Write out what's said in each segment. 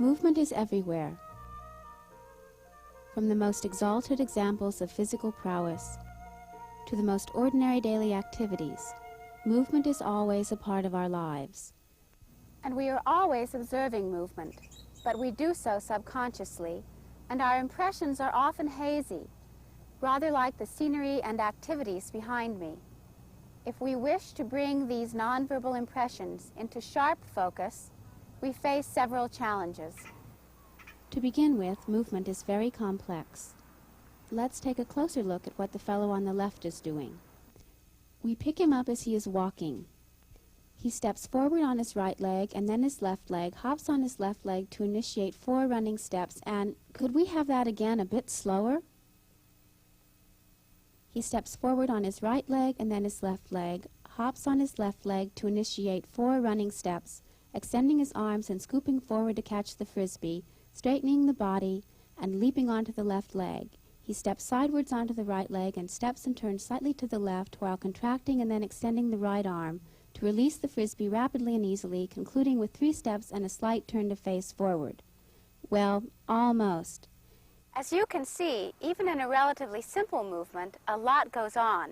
Movement is everywhere. From the most exalted examples of physical prowess to the most ordinary daily activities, movement is always a part of our lives. And we are always observing movement, but we do so subconsciously, and our impressions are often hazy, rather like the scenery and activities behind me. If we wish to bring these nonverbal impressions into sharp focus, we face several challenges. To begin with, movement is very complex. Let's take a closer look at what the fellow on the left is doing. We pick him up as he is walking. He steps forward on his right leg and then his left leg, hops on his left leg to initiate 4 running steps, and could we have that again a bit slower? He steps forward on his right leg and then his left leg, hops on his left leg to initiate 4 running steps, extending his arms and scooping forward to catch the frisbee, straightening the body and leaping onto the left leg. He steps sidewards onto the right leg and steps and turns slightly to the left while contracting and then extending the right arm to release the frisbee rapidly and easily, concluding with 3 steps and a slight turn to face forward. Well, almost. As you can see, even in a relatively simple movement, a lot goes on.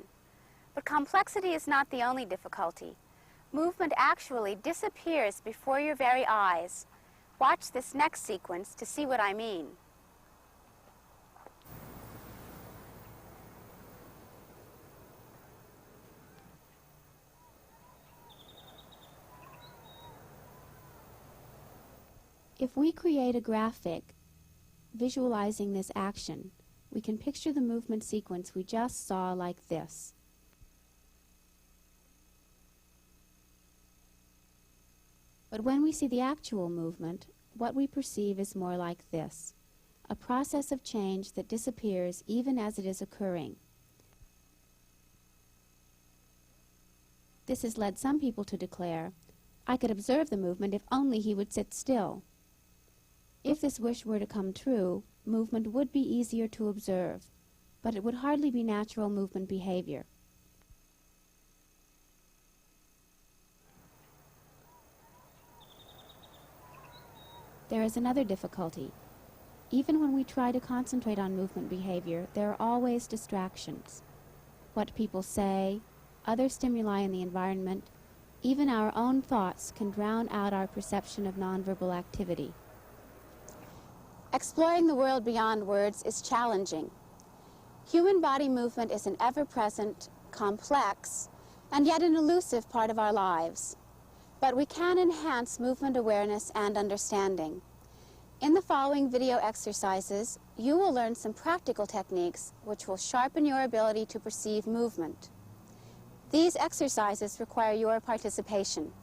But complexity is not the only difficulty. Movement actually disappears before your very eyes. Watch this next sequence to see what I mean. If we create a graphic visualizing this action, we can picture the movement sequence we just saw like this. But when we see the actual movement, what we perceive is more like this, a process of change that disappears even as it is occurring. This has led some people to declare, "I could observe the movement if only he would sit still." If this wish were to come true, movement would be easier to observe, but it would hardly be natural movement behavior. There is another difficulty. Even when we try to concentrate on movement behavior, there are always distractions. What people say, other stimuli in the environment, even our own thoughts can drown out our perception of nonverbal activity. Exploring the world beyond words is challenging. Human body movement is an ever-present, complex, and yet an elusive part of our lives. But we can enhance movement awareness and understanding. In the following video exercises, you will learn some practical techniques which will sharpen your ability to perceive movement. These exercises require your participation.